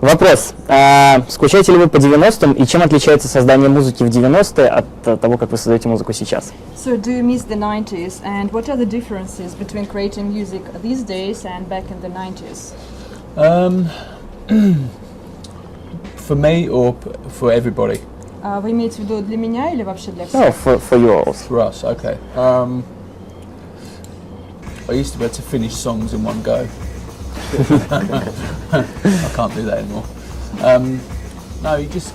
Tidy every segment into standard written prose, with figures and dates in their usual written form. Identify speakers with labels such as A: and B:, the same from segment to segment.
A: Вопрос. Скучаете ли вы по 90-м и чем отличается создание музыки в 90-е от того, как вы создаете музыку сейчас?
B: So do you miss the 90s and what are the differences between creating music these days and back in the 90s?
C: For me or for everybody?
B: Вы имеете в виду для меня или вообще для всех?
A: No, for you all.
C: For us, okay. I used to be able to finish songs in one go. I can't do that anymore. No, you just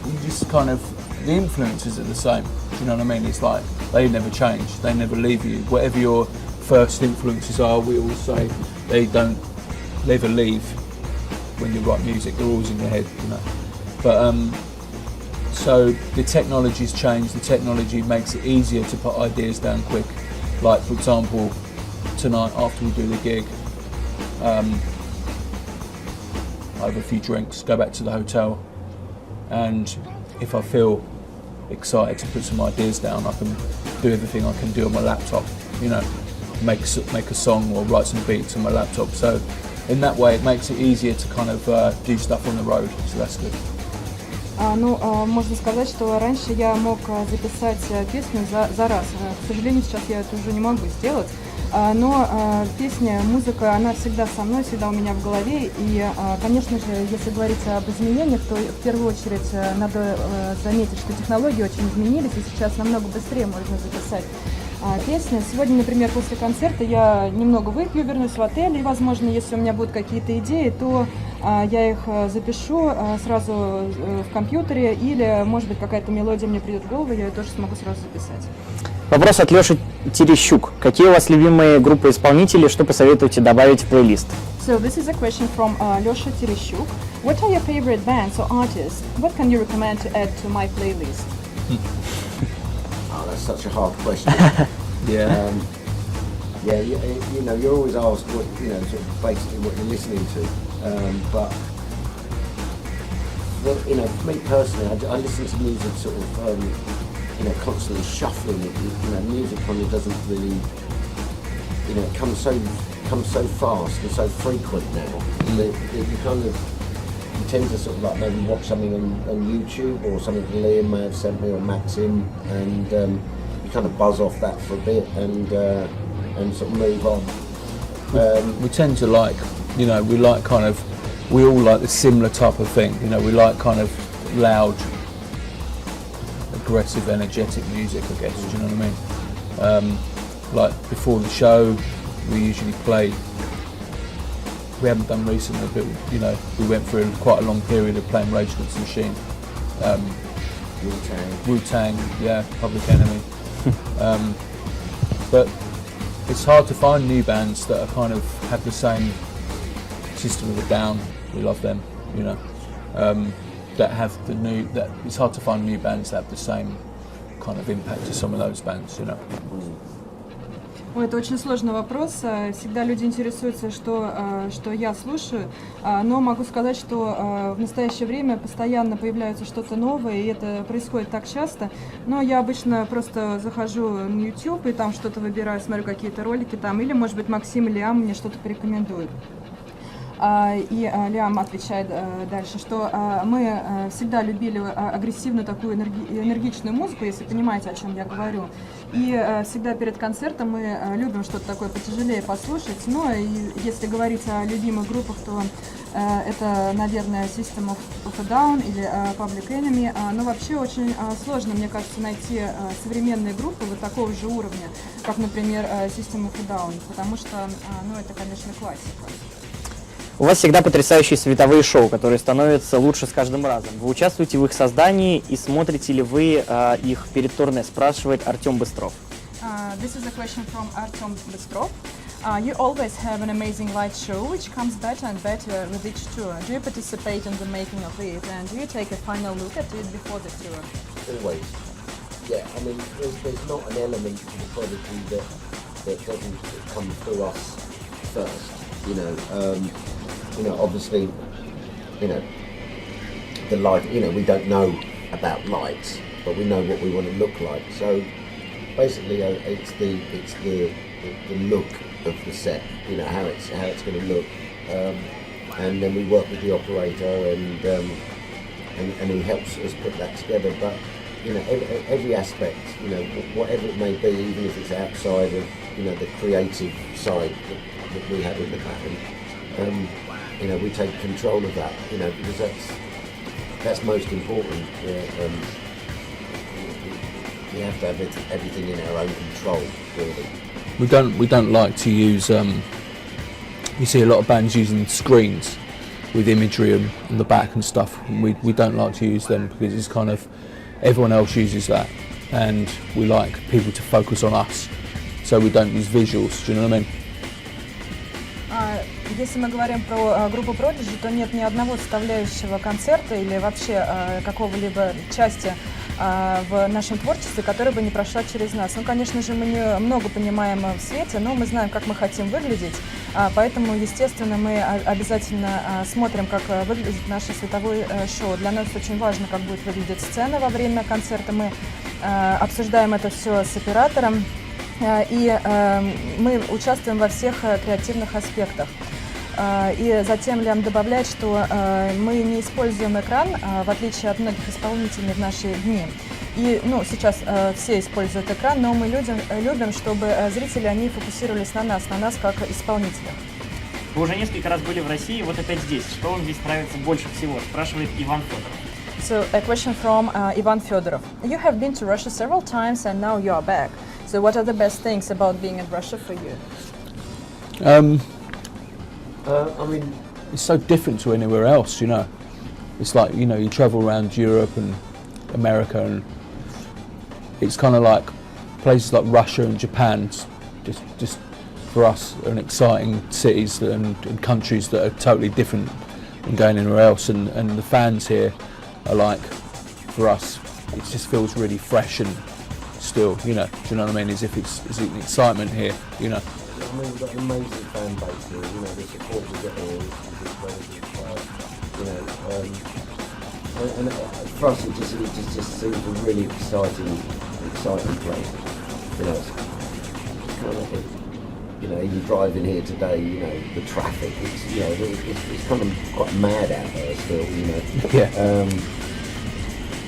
C: kind of, the influences are the same. Do you know what I mean? It's like they never change. They never leave you. Whatever your first influences are, we always say they don't ever leave when you write music. They're always in your head, you know. But so the technology's changed. The technology makes it easier to put ideas down quick. Like for example, tonight after we do the gig, I have a few drinks, go back to the hotel, and if I feel excited to put some ideas down, I can do everything I can do on my laptop, you know, make a song or write some beats on my laptop. So in that way it makes it easier to kind of do stuff on the road, so that's good.
B: Можно сказать, что раньше я мог записать песню за раз. К сожалению, сейчас я это уже не могу сделать. Но песня, музыка, она всегда со мной, всегда у меня в голове. И, конечно же, если говорить об изменениях, то в первую очередь надо заметить, что технологии очень изменились, и сейчас намного быстрее можно записать песни. Сегодня, например, после концерта я немного выпью, вернусь в отель, и, возможно, если у меня будут какие-то идеи, то я их запишу сразу в компьютере, или, может быть, какая-то мелодия мне придет в голову, я ее тоже смогу сразу записать.
A: Вопрос от Лёши Терещук. Какие у вас любимые группы-исполнители, что посоветуете добавить в плейлист?
B: So this is a question from Lёша Terещук. What are your favorite bands or artists? What can you recommend to add to my playlist?
D: Oh, that's such a hard question.
C: Yeah.
D: Yeah, you know, you're always asked what, you know, sort of basically what you're listening to. But well, you know, for me personally, I listen to music sort of, you know, constantly shuffling it. You know, music probably doesn't really, you know, it comes so fast and so frequent now that you kind of, you tend to sort of like maybe watch something on YouTube or something Liam may have sent me or Maxim, and you kind of buzz off that for a bit and sort of move on.
C: We tend to like, you know, we all like the similar type of thing. You know, we like kind of loud, aggressive, energetic music, I guess. Do you know what I mean? Like before the show, we usually play. We haven't done recently, but you know, we went through quite a long period of playing Rage Against the Machine. Wu-Tang, yeah, Public Enemy. But it's hard to find new bands that are kind of have the same System of a Down. We love them, you know. That have that it's hard to find new bands that have the same kind of impact as some of those bands, you know.
B: Это очень сложный вопрос. Всегда люди интересуются, что я слушаю, но могу сказать, что в настоящее время постоянно появляется что-то новое, и это происходит так часто. Но я обычно просто захожу на YouTube и там что-то выбираю, смотрю какие-то ролики там, или, может быть, Максим или Лиам мне что-то порекомендуют. И Лиам отвечает дальше, что мы всегда любили агрессивную такую энергичную музыку, если понимаете, о чем я говорю. И всегда перед концертом мы любим что-то такое потяжелее послушать. Но и если говорить о любимых группах, то это, наверное, System of a Down или Public Enemy. Но вообще очень сложно, мне кажется, найти современные группы вот такого же уровня, как, например, System of a Down, потому что, ну, это, конечно, классика.
A: У вас всегда потрясающие световые шоу, которые становятся лучше с каждым разом. Вы участвуете в их создании и смотрите ли вы их перед турне, спрашивает Артем Быстров.
B: This is a question from Artem Bystrov. You always have an amazing light show, which comes better and better with each tour. Do you participate in the making of it, and do you take a final look at it before the tour?
D: Always. Yeah, I mean, there's not an element to the Prodigy that doesn't come through us first, you know. You know, obviously, you know, the light, you know, we don't know about lights, but we know what we want to look like. So basically, it's the look of the set, you know, how it's going to look. and then we work with the operator, and he helps us put that together. But you know, every aspect, you know, whatever it may be, even if it's outside of, you know, the creative side that we have in the band, you know, we take control of that, you know, because that's most important. We have to have everything in our own control, really.
C: We don't like to use. You see a lot of bands using screens with imagery on the back and stuff. We don't like to use them because it's kind of everyone else uses that, and we like people to focus on us, so we don't use visuals. Do you know what I mean?
B: Если мы говорим про группу Prodigy, то нет ни одного составляющего концерта или вообще какого-либо части в нашем творчестве, которая бы не прошла через нас. Ну, конечно же, мы не много понимаем в свете, но мы знаем, как мы хотим выглядеть, поэтому, естественно, мы обязательно смотрим, как выглядит наше световое шоу. Для нас очень важно, как будет выглядеть сцена во время концерта. Мы обсуждаем это все с оператором, и мы участвуем во всех креативных аспектах. И затем Лям добавляет, что мы не используем экран, в отличие от многих исполнителей в наши дни. И ну, сейчас все используют экран, но мы любим, чтобы зрители они фокусировались на нас как исполнителях.
A: Вы уже несколько раз были в России, вот опять здесь. Что вам здесь нравится больше всего? Спрашивает Иван Федоров.
B: So a question from Ivan Fedorov. You have been to Russia several times and now you are back. So what are the best things about being in Russia for you?
D: I mean,
C: it's so different to anywhere else, you know. It's like, you know, you travel around Europe and America, and it's kind of like places like Russia and Japan, just for us, are exciting cities and countries that are totally different than going anywhere else. And the fans here are like, for us, it just feels really fresh and still, you know. Do you know what I mean? As if it's an excitement here, you know.
D: I mean, we've got an amazing fan base here, you know, the support we get here is incredible, you know, and for us it just seems a really exciting place, you know, it's kind of, you know, even driving here today, you know, the traffic, it's, you know, it's kind of quite mad out there still, you know.
C: Yeah.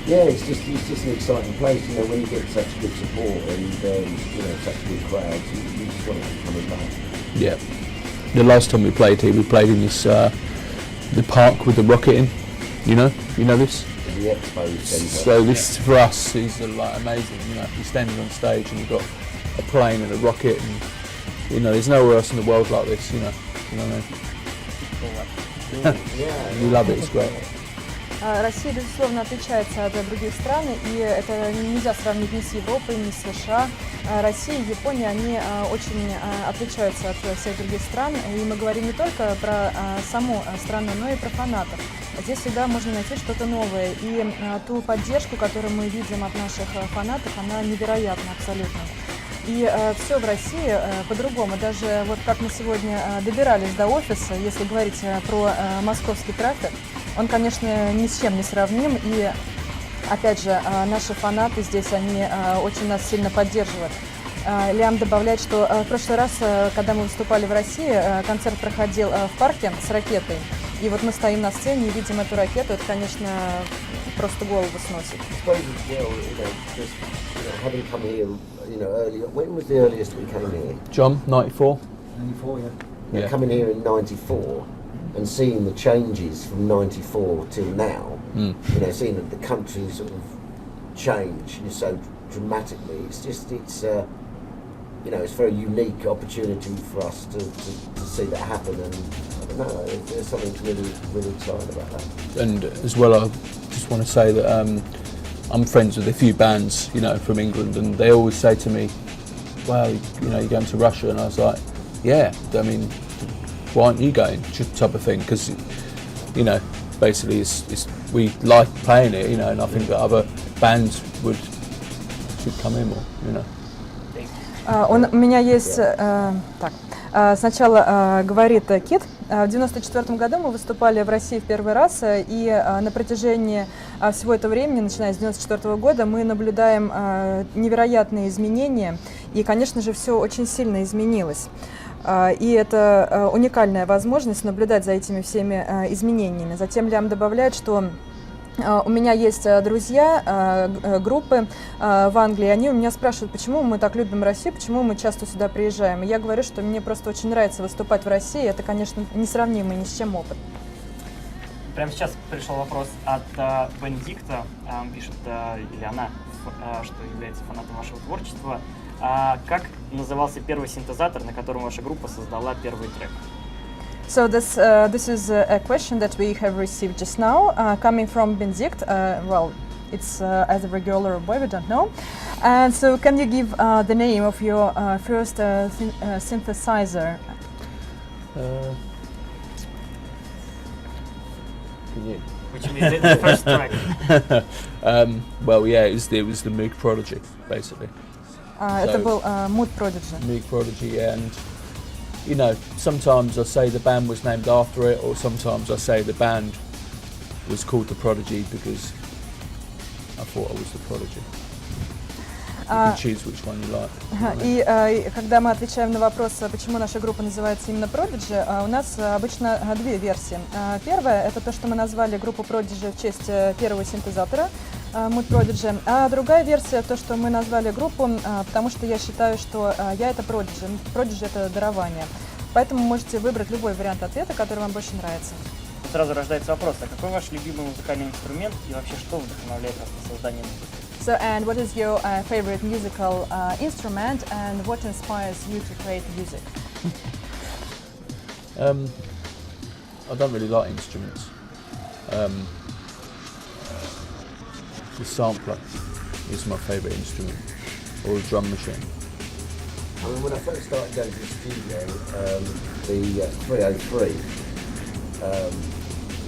D: Yeah, it's just an exciting place, you know, when you get such good support and, you know, such good crowds, you just want to keep coming back.
C: Yeah. The last time we played here, we played in this, the park with the rocket in, you know this?
D: The Expo Centre.
C: So this, for us, is like amazing, you know, you're standing on stage and you've got a plane and a rocket, and, you know, there's nowhere else in the world like this, you know what I mean?
D: Yeah.
C: We love it, it's great.
B: Россия, безусловно, отличается от других стран, и это нельзя сравнить ни с Европой, ни с США. Россия и Япония, они очень отличаются от всех других стран, и мы говорим не только про саму страну, но и про фанатов. Здесь всегда можно найти что-то новое, и ту поддержку, которую мы видим от наших фанатов, она невероятна абсолютно. И все в России по-другому. Даже вот как мы сегодня добирались до офиса, если говорить про московский трафик, он, конечно, ни с чем не сравним. И, опять же, наши фанаты здесь, они очень нас сильно поддерживают. Лиам добавляет, что в прошлый раз, когда мы выступали в России, концерт проходил в парке с ракетой. И вот мы стоим на сцене и видим эту ракету. Это, конечно, просто голову сносит.
D: Having come here, you know, earlier. When was the earliest we came here?
C: John, 94?
D: 94, yeah.
C: Yeah.
D: Coming here in 94 and seeing the changes from 94 till now, you know, seeing that the country sort of change so dramatically, it's you know, it's a very unique opportunity for us to see that happen, and I don't know, there's something really exciting about that.
C: And as well, I just want to say that I'm friends with a few bands, you know, from England, and they always say to me, well, you know, you're going to Russia, and I was like, yeah, I mean, why aren't you going, type of thing, because, you know, basically we like playing it, you know, and I think that other bands should come in more, you know.
B: У меня есть... Так. Сначала говорит Кит. В 1994 году мы выступали в России в первый раз, и на протяжении всего этого времени, начиная с 1994 года, мы наблюдаем невероятные изменения, и, конечно же, все очень сильно изменилось. И это уникальная возможность наблюдать за этими всеми изменениями. Затем Лиам добавляет, что у меня есть друзья, группы в Англии, они у меня спрашивают, почему мы так любим Россию, почему мы часто сюда приезжаем. И я говорю, что мне просто очень нравится выступать в России, это, конечно, несравнимый ни с чем опыт.
A: Прямо сейчас пришел вопрос от Бенедикта, пишет, или она, что является фанатом вашего творчества. Как назывался первый синтезатор, на котором ваша группа создала первый трек?
B: So this is a question that we have received just now, coming from Benedict. Well, it's as a regular boy, we don't know. And so can you give the name of your first synthesizer?
A: Which means the first track.
C: Well, yeah, it was the Moog Prodigy, basically.
B: Это был Mood Prodigy.
C: Moog Prodigy, and you know, sometimes I say the band was named after it, or sometimes I say the band was called the Prodigy because I thought I was the Prodigy. You can choose which one you like.
B: И когда мы отвечаем на вопрос, почему наша группа называется именно Prodigy, у нас обычно две версии. Первая — это то, что мы назвали группу Prodigy в честь первого синтезатора, Mood Prodigy. А другая версия — то, что мы назвали группу, потому что я считаю, что я — это Prodigy. Prodigy — это дарование. Поэтому можете выбрать любой вариант ответа, который вам больше нравится.
A: Сразу рождается вопрос, а какой ваш любимый музыкальный инструмент и вообще что вдохновляет вас на создание музыки?
B: So, and what is your favorite musical instrument, and what inspires you to create music?
C: I don't really like instruments. The sampler is my favourite instrument, or a drum machine.
D: I mean, when I first started going to the studio, the 303,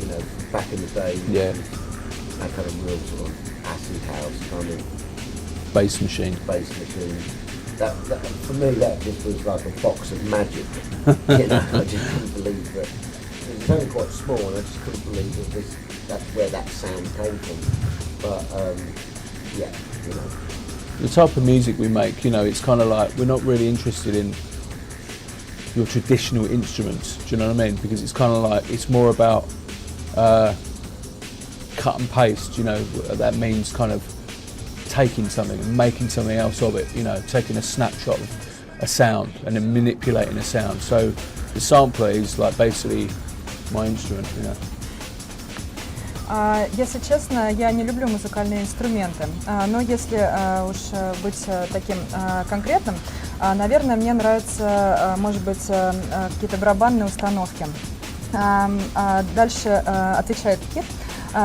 D: you know, back in the day,
C: Yeah.
D: that kind of real sort of acid house kind of
C: Bass machine.
D: bass machine. That for me, that just was like a box of magic. You know, I just couldn't believe that. It was only quite small, and I just couldn't believe that that's where that sound came from. But yeah, you know.
C: The type of music we make, you know, it's kind of like we're not really interested in your traditional instruments. Do you know what I mean? Because it's kind of like it's more about cut and paste. You know, that means kind of taking something and making something else of it. You know, taking a snapshot of a sound and then manipulating a sound. So the sampler is like basically my instrument. You know.
B: Если честно, я не люблю музыкальные инструменты, но если уж быть таким конкретным, наверное, мне нравятся, может быть, какие-то барабанные установки. Дальше отвечает Кит,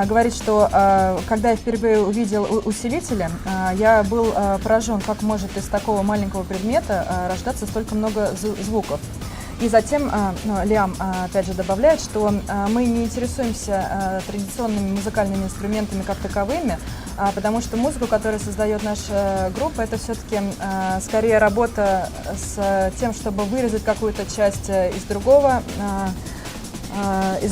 B: говорит, что когда я впервые увидел усилители, я был поражен, как может из такого маленького предмета рождаться столько много звуков. И затем Лиам опять же добавляет, что мы не интересуемся традиционными музыкальными инструментами как таковыми, потому что музыку, которую создает наша группа, это все-таки скорее работа с тем, чтобы вырезать какую-то часть из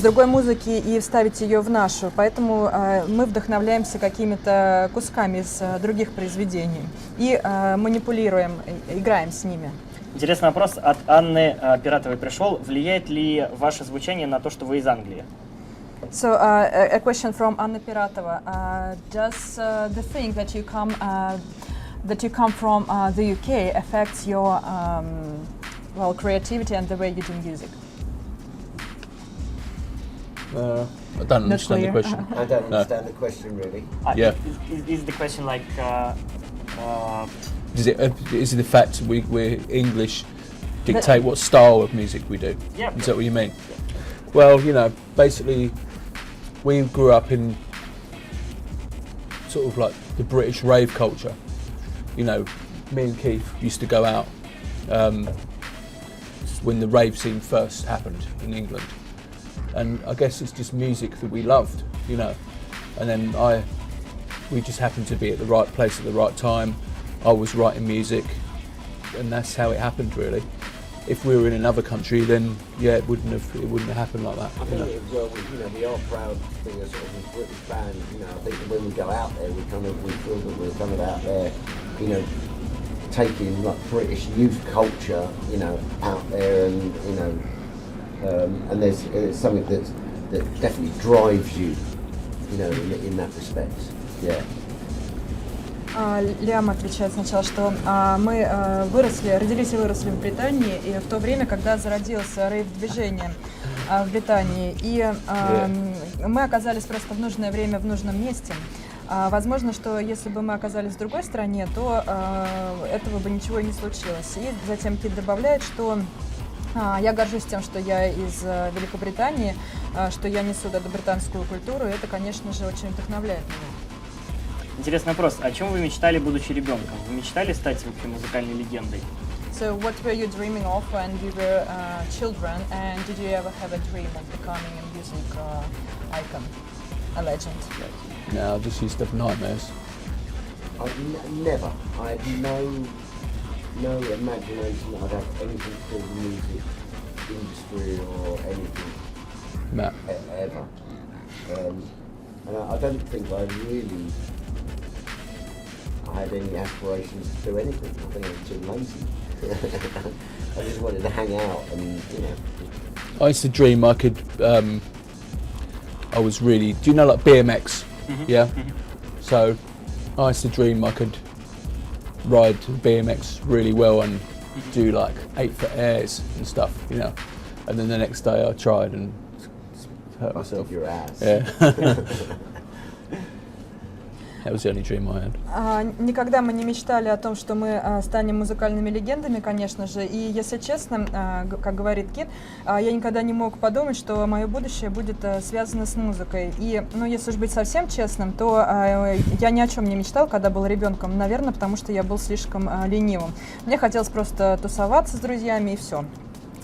B: другой музыки и вставить ее в нашу. Поэтому мы вдохновляемся какими-то кусками из других произведений и манипулируем, играем с ними.
A: Интересный вопрос от Анны Пиратовой пришел. Влияет ли ваше звучание на то, что вы из Англии?
B: So a question from Anna Piratova. Does the thing that you come from the UK affects your well, creativity and the way you do music?
C: I don't understand the question.
D: I don't understand the question really.
C: Yeah.
A: Is the question like...
C: Is it the fact we're English dictate what style of music we do?
A: Yeah.
C: Is that what you mean? Well, you know, basically, we grew up in sort of like the British rave culture. You know, me and Keith used to go out when the rave scene first happened in England. And I guess it's just music that we loved, you know. And then we just happened to be at the right place at the right time. I was writing music, and that's how it happened, really. If we were in another country, then yeah, it wouldn't have happened like that.
D: I think we are proud to be a sort of a British band. You know, I think when we go out there, we feel that we're kind of out there, you know, taking like British youth culture, you know, out there, and you know, and there's something that definitely drives you, you know, in that respect. Yeah.
B: Лиам отвечает сначала, что мы родились и выросли в Британии, и в то время, когда зародилось рейв-движение в Британии, и мы оказались просто в нужное время в нужном месте. Возможно, что если бы мы оказались в другой стране, то этого бы ничего и не случилось. И затем Кит добавляет, что я горжусь тем, что я из Великобритании, что я несу эту британскую культуру, и это, конечно же, очень вдохновляет меня.
A: Интересный вопрос. О чем вы мечтали, будучи ребенком? Вы мечтали стать вообще музыкальной легендой?
B: So what were you dreaming of when you were children, and did you ever have a dream of becoming a music icon, a legend?
C: No, I just used to have nightmares.
D: Never. I had no imagination that I'd have anything to do with the music industry or anything.
C: No.
D: Ever. And I don't think I had any aspirations to do anything. I think I was too lazy. I just wanted to hang out and, you know.
C: I used to dream I could, I was really, do you know like BMX?
A: Mm-hmm.
C: Yeah?
A: Mm-hmm.
C: So I used to dream I could ride BMX really well and do like 8-foot airs and stuff, you know. And then the next day I tried and hurt myself.
D: Your ass.
C: Yeah. That was the only dream I had.
B: Никогда мы не мечтали о том, что мы станем музыкальными легендами, конечно же. И если честно, как говорит Кит, я никогда не мог подумать, что мое будущее будет связано с музыкой. И, ну, если уж быть совсем честным, то я ни о чем не мечтал, когда был ребенком. Наверное, потому что я был слишком ленивым. Мне хотелось просто тусоваться с друзьями и все.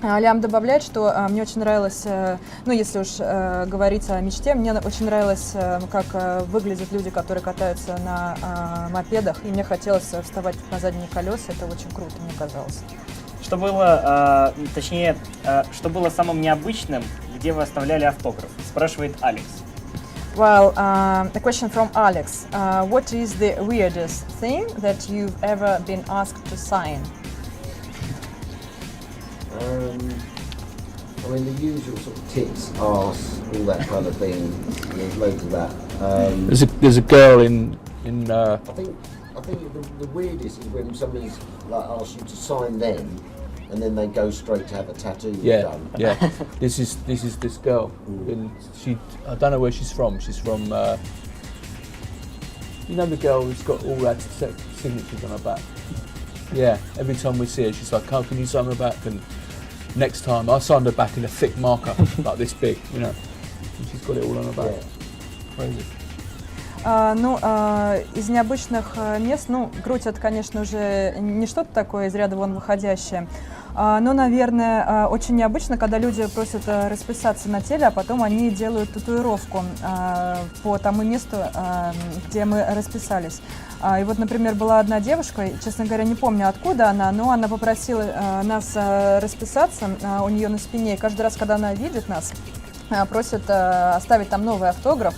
B: Лиам добавляет, что мне очень нравилось, ну, если уж говорить о мечте, мне очень нравилось, как выглядят люди, которые катаются на мопедах, и мне хотелось вставать на задние колеса, это очень круто, мне казалось.
A: Что было, точнее, что было самым необычным, где вы оставляли автограф? Спрашивает Алекс.
B: Well, a question from Alex. What is the weirdest thing that you've ever been asked to sign?
D: I mean, the usual sort of tits, arse, all that kind of thing. There's loads of that.
C: There's a girl in.
D: I think the weirdest is when somebody's like asks you to sign them, and then they go straight to have a tattoo done.
C: Yeah. This is this girl. And I don't know where she's from. She's from. You know the girl who's got all that signatures on her back. Yeah. Every time we see her, she's like, "Oh, can you sign my back?" And next time, I signed her back in a thick marker, like this big, you know. And she's got it all on her back. Crazy.
B: Ну, из необычных мест, ну, грудь это, конечно, уже не что-то такое из ряда вон выходящее, но, наверное, очень необычно, когда люди просят расписаться на теле, а потом они делают татуировку по тому месту, где мы расписались. И вот, например, была одна девушка, честно говоря, не помню откуда она, но она попросила нас расписаться у нее на спине, и каждый раз, когда она видит нас, просит оставить там новый автограф.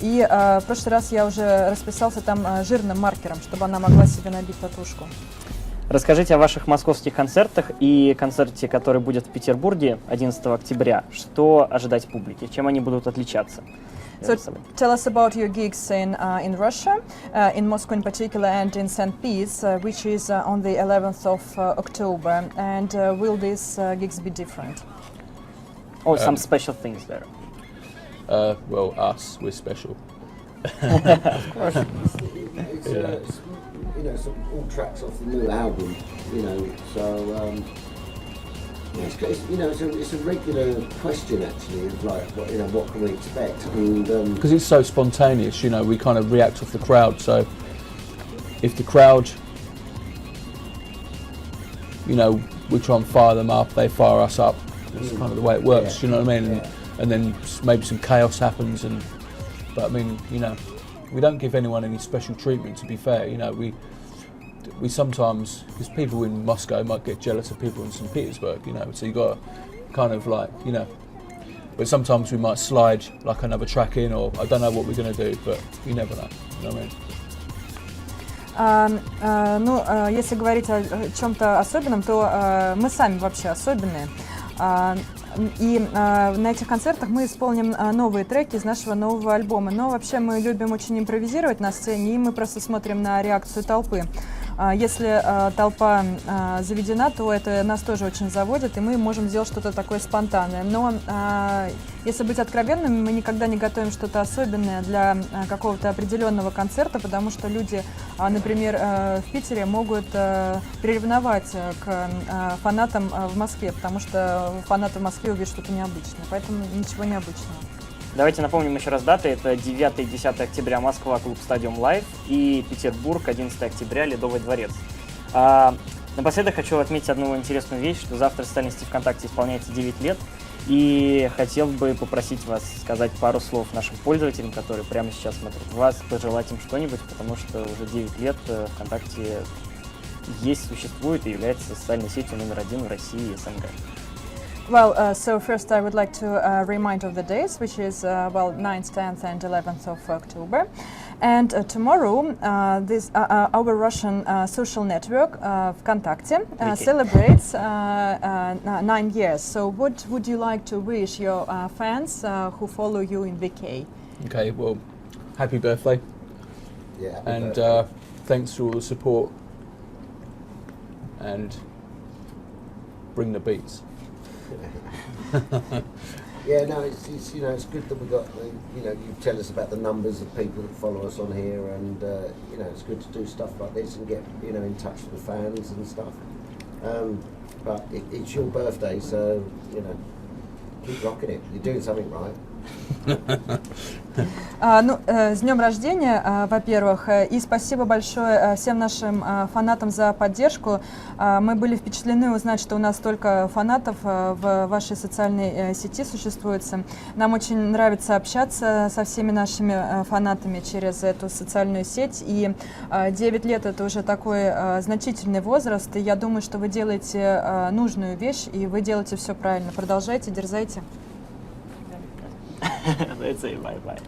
B: И в прошлый раз я уже расписался там жирным маркером, чтобы она могла себе набить татушку.
A: Расскажите о ваших московских концертах и концерте, который будет в Петербурге 11 октября. Что ожидать публики? Чем они будут отличаться?
B: So tell us about your gigs in Russia, in Moscow in particular, and in St. Pete's, which is on the 11th of October. And will these gigs be different?
A: Or some special things there?
C: Well, us, we're special.
D: Of course. It's you know, all tracks off the new album, you know, so it's a regular question actually of like, what can we expect? And
C: because it's so spontaneous, you know, we kind of react off the crowd. So if the crowd, you know, we try and fire them up, they fire us up. That's kind of the way it works.
D: Yeah.
C: You know what I mean?
D: Yeah.
C: And then maybe some chaos happens, but I mean, you know, we don't give anyone any special treatment. To be fair, you know, we sometimes, because people in Moscow might get jealous of people in St. Petersburg, you know, so you got to kind of like, you know, but sometimes we might slide like another track in, or I don't know what we're going to do, but you never know, you know what I mean?
B: Если говорить о чем-то особенном, то мы сами вообще особенные. И на этих концертах мы исполним новые треки из нашего нового альбома. Но вообще мы любим очень импровизировать на сцене, и мы просто смотрим на реакцию толпы. Если толпа заведена, то это нас тоже очень заводит, и мы можем сделать что-то такое спонтанное. Но если быть откровенными, мы никогда не готовим что-то особенное для какого-то определенного концерта, потому что люди, например, в Питере могут приревновать к фанатам в Москве, потому что фанаты в Москве увидят что-то необычное, поэтому ничего необычного.
A: Давайте напомним еще раз даты. Это 9 и 10 октября Москва, клуб Стадиум Лайв, и Петербург, 11 октября, Ледовый дворец. Напоследок хочу отметить одну интересную вещь, что завтра социальной сети ВКонтакте исполняется 9 лет, и хотел бы попросить вас сказать пару слов нашим пользователям, которые прямо сейчас смотрят вас, пожелать им что-нибудь, потому что уже 9 лет ВКонтакте есть, существует и является социальной сетью номер 1 в России и СНГ.
B: Well, so first I would like to remind of the days, which is 9th, 10th and 11th of October. And tomorrow, our Russian social network, ВКонтакте, celebrates 9 years. So what would you like to wish your fans who follow you in VK?
C: Okay, well, happy birthday.
D: Yeah, happy
C: and
D: birthday.
C: Thanks for all the support. And bring the beats.
D: Yeah, no, it's it's good that we got you tell us about the numbers of people that follow us on here, and it's good to do stuff like this and get in touch with the fans and stuff. But it's your birthday, so keep rocking it. You're doing something right.
B: С днем рождения, во-первых, и спасибо большое всем нашим фанатам за поддержку. Мы были впечатлены узнать, что у нас столько фанатов в вашей социальной сети существует. Нам очень нравится общаться со всеми нашими фанатами через эту социальную сеть, и 9 лет это уже такой значительный возраст, и я думаю, что вы делаете нужную вещь, и вы делаете все правильно. Продолжайте, дерзайте.
A: Let's say bye-bye.